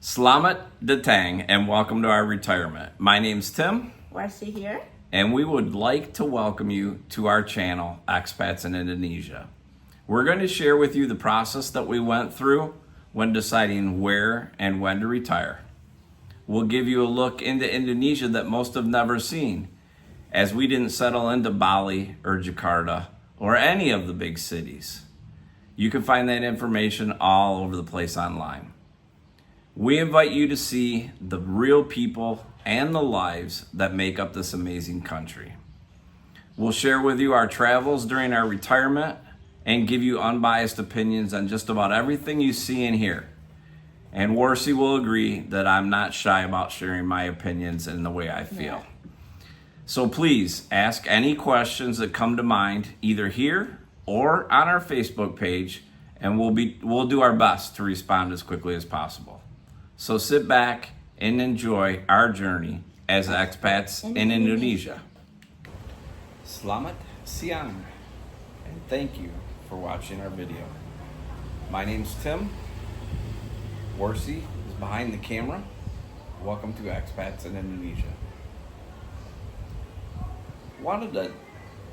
Selamat datang and welcome to our retirement. My name's Tim. Warsi here. And we would like to welcome you to our channel, Expats in Indonesia. We're going to share with you the process that we went through when deciding where and when to retire. We'll give you a look into Indonesia that most have never seen, as we didn't settle into Bali or Jakarta or any of the big cities. You can find that information all over the place online. We invite you to see the real people and the lives that make up this amazing country. We'll share with you our travels during our retirement and give you unbiased opinions on just about everything you see and hear. And Warsi will agree that I'm not shy about sharing my opinions and the way I feel. So please ask any questions that come to mind either here or on our Facebook page, and we'll do our best to respond as quickly as possible. So sit back and enjoy our journey as expats in Indonesia. Selamat siang, and thank you for watching our video. My name's Tim. Warsi is behind the camera. Welcome to Expats in Indonesia. Wanted to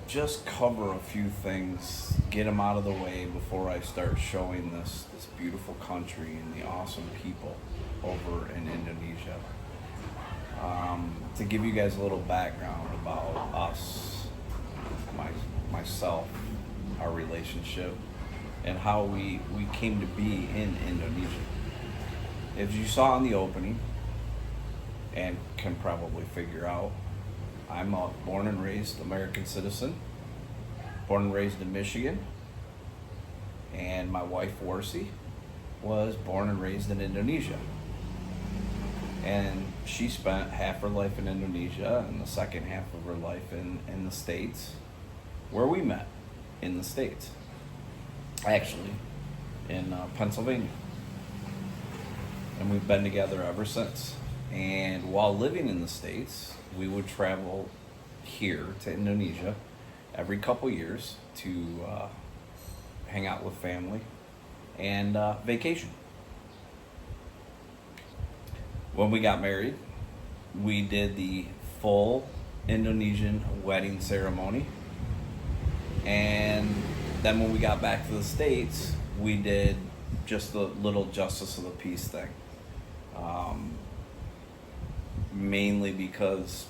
just cover a few things, get them out of the way before I start showing this beautiful country and the awesome people over in Indonesia. To give you guys a little background about us, myself, our relationship, and how we came to be in Indonesia. As you saw in the opening, and can probably figure out, I'm a born and raised American citizen, born and raised in Michigan, and my wife Warsi was born and raised in Indonesia. And she spent half her life in Indonesia and the second half of her life in the States, where we met in the States, actually in Pennsylvania. And we've been together ever since. And while living in the States, we would travel here to Indonesia every couple years to hang out with family and vacation. When we got married, we did the full Indonesian wedding ceremony. And then when we got back to the States, we did just the little justice of the peace thing. Mainly because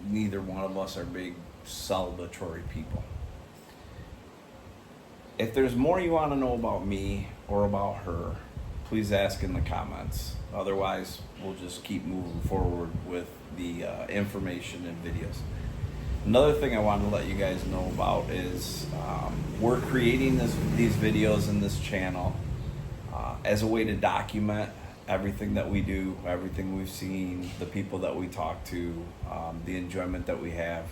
neither one of us are big celebratory people. If there's more you want to know about me or about her, please ask in the comments. Otherwise, we'll just keep moving forward with the information and videos. Another thing I wanted to let you guys know about is we're creating these videos in this channel as a way to document everything that we do, everything we've seen, the people that we talk to, the enjoyment that we have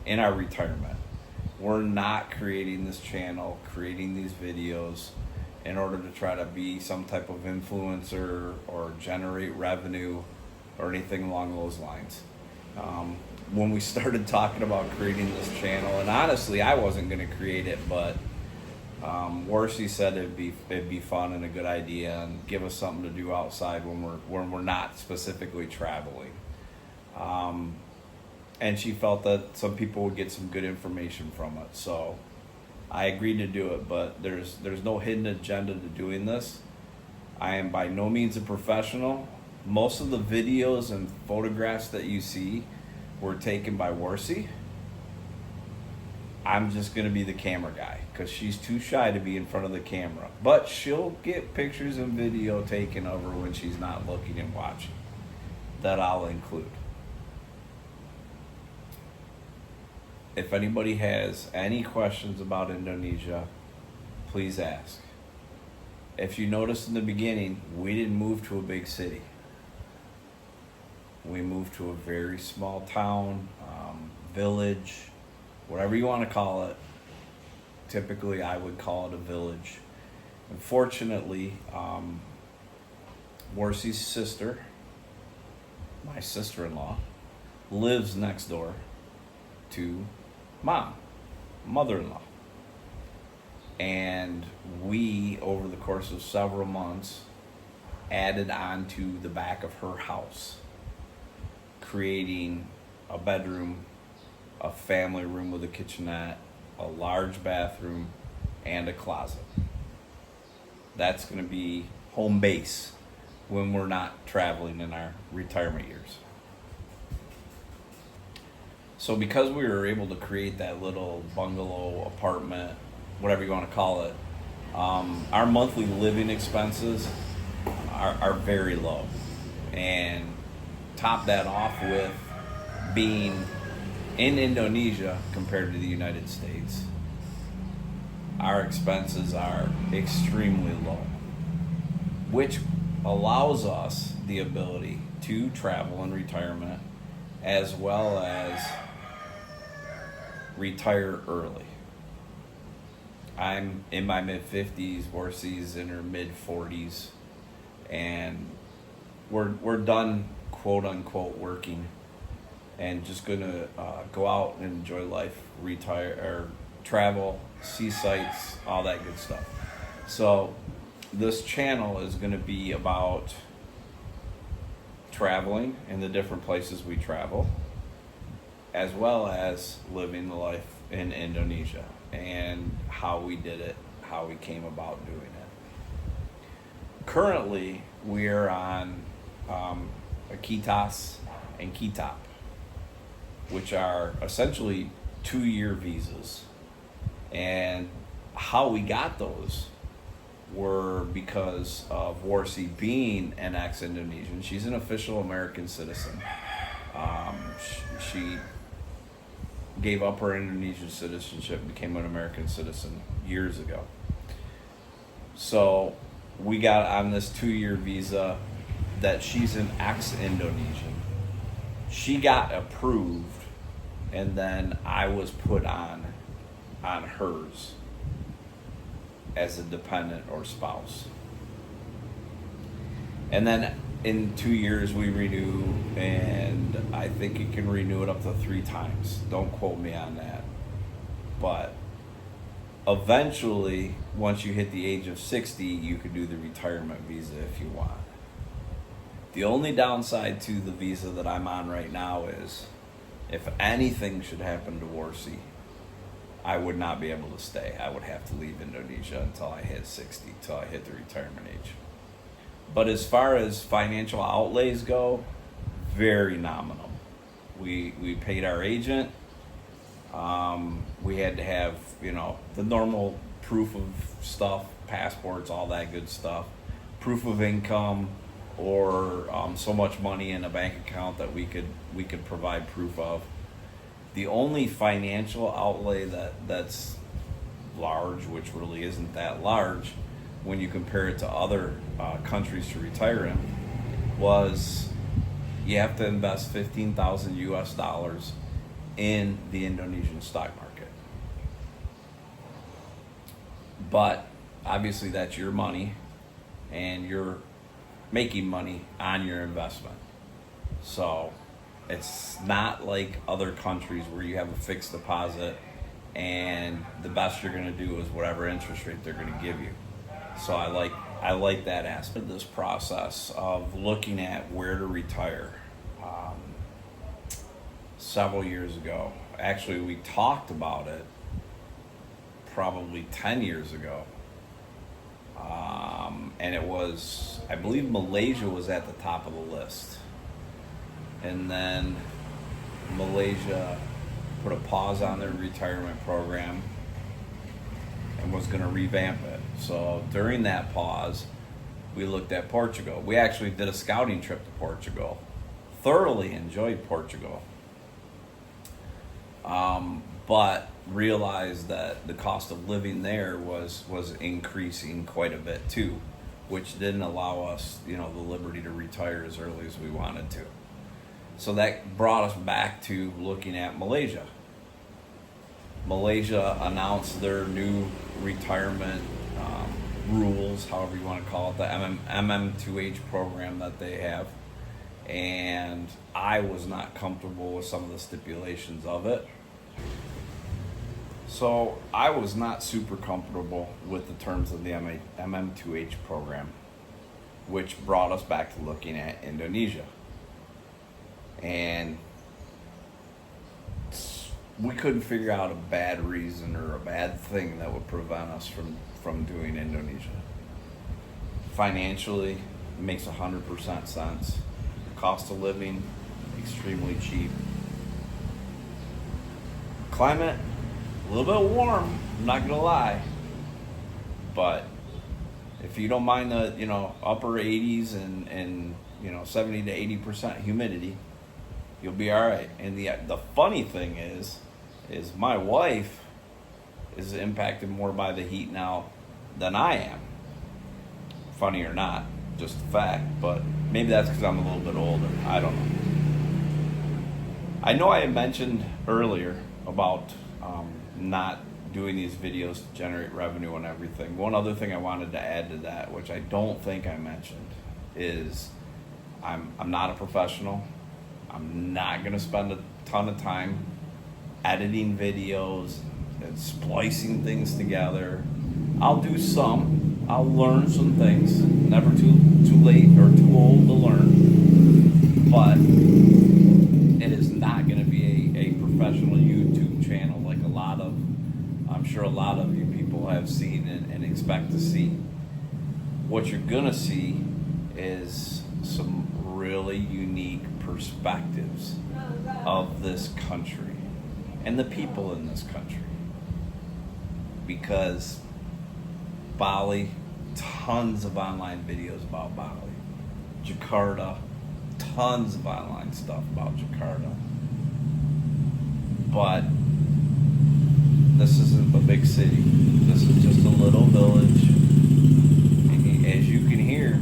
in our retirement. We're not creating this channel, creating these videos in order to try to be some type of influencer or generate revenue or anything along those lines. When we started talking about creating this channel, and honestly, I wasn't going to create it, but Warsi said it'd be fun and a good idea and give us something to do outside when we're not specifically traveling. And she felt that some people would get some good information from it, so I agreed to do it. But there's no hidden agenda to doing this. I am by no means a professional. Most of the videos and photographs that you see were taken by Warsi. I'm just going to be the camera guy because she's too shy to be in front of the camera. But she'll get pictures and video taken of her when she's not looking and watching. That I'll include. If anybody has any questions about Indonesia, please ask. If you noticed in the beginning, we didn't move to a big city. We moved to a very small town, village, whatever you want to call it. Typically, I would call it a village. Unfortunately, Warsi's sister, my sister-in-law, lives next door to mother-in-law. And we, over the course of several months, added onto the back of her house, creating a bedroom, a family room with a kitchenette, a large bathroom, and a closet. That's going to be home base when we're not traveling in our retirement years. So because we were able to create that little bungalow, apartment, whatever you want to call it, our monthly living expenses are very low. And top that off with being in Indonesia compared to the United States, our expenses are extremely low, which allows us the ability to travel in retirement as well as retire early. I'm in my mid-50s, Warsi's in her mid-40s, and we're done, quote unquote, working and just gonna go out and enjoy life, retire, or travel, see sights, all that good stuff. So this channel is gonna be about traveling in the different places we travel, as well as living the life in Indonesia and how we did it, how we came about doing it. Currently, we're on Akitas and Kitap, which are essentially 2-year visas. And how we got those were because of Warsi being an ex-Indonesian. She's an official American citizen. She gave up her Indonesian citizenship, became an American citizen years ago. So we got on this 2-year visa that she's an ex-Indonesian. She got approved, and then I was put on hers as a dependent or spouse. And then in 2 years we renew, and I think you can renew it up to 3 times. Don't quote me on that. But eventually, once you hit the age of 60, you can do the retirement visa if you want. The only downside to the visa that I'm on right now is if anything should happen to Warsi, I would not be able to stay. I would have to leave Indonesia until I hit 60, until I hit the retirement age. But as far as financial outlays go, very nominal. We paid our agent. We had to have, the normal proof of stuff, passports, all that good stuff, proof of income, or so much money in a bank account that we could provide proof of. The only financial outlay that's large, which really isn't that large when you compare it to other countries to retire in, was you have to invest 15,000 US dollars in the Indonesian stock market. But obviously that's your money, and you're making money on your investment. So it's not like other countries where you have a fixed deposit and the best you're going to do is whatever interest rate they're going to give you. So I like that aspect of this process of looking at where to retire. Several years ago, actually we talked about it probably 10 years ago. And it was, I believe Malaysia was at the top of the list. And then Malaysia put a pause on their retirement program and was going to revamp it. So during that pause, we looked at Portugal. We actually did a scouting trip to Portugal. Thoroughly enjoyed Portugal. But realized that the cost of living there was increasing quite a bit too, which didn't allow us, the liberty to retire as early as we wanted to. So that brought us back to looking at Malaysia. Malaysia announced their new retirement rules, however you want to call it, the MM2H program that they have. And I was not comfortable with some of the stipulations of it. So I was not super comfortable with the terms of the MM2H program. which brought us back to looking at Indonesia. And we couldn't figure out a bad reason or a bad thing that would prevent us from doing Indonesia. Financially, it makes 100% sense. Cost of living, extremely cheap. Climate, a little bit warm, I'm not gonna lie. But if you don't mind the, upper 80s and 70 to 80% humidity, you'll be all right. And the funny thing is my wife is impacted more by the heat now than I am. Funny or not, just a fact. But maybe that's because I'm a little bit older. I don't know. I know I had mentioned earlier about not doing these videos to generate revenue and everything. One other thing I wanted to add to that, which I don't think I mentioned, is I'm not a professional. I'm not going to spend a ton of time editing videos and splicing things together. I'll do some. I'll learn some things. Never too late or too old to learn. But it is not going to be a professional YouTube channel like I'm sure a lot of you people have seen and expect to see. What you're going to see is some really unique perspectives of this country and the people in this country. Because Bali, tons of online videos about Bali. Jakarta, tons of online stuff about Jakarta. But this isn't a big city. This is just a little village. And as you can hear,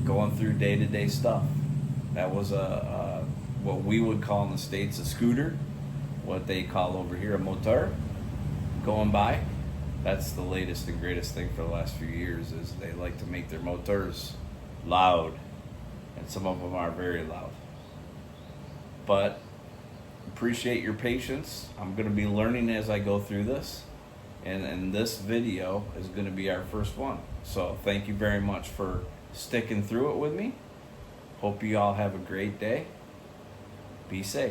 going through day-to-day stuff. That was what we would call in the States a scooter, what they call over here a motor, going by. That's the latest and greatest thing for the last few years, is they like to make their motors loud, and some of them are very loud. But appreciate your patience. I'm going to be learning as I go through this, and this video is going to be our first one. So thank you very much for sticking through it with me. Hope you all have a great day. Be safe.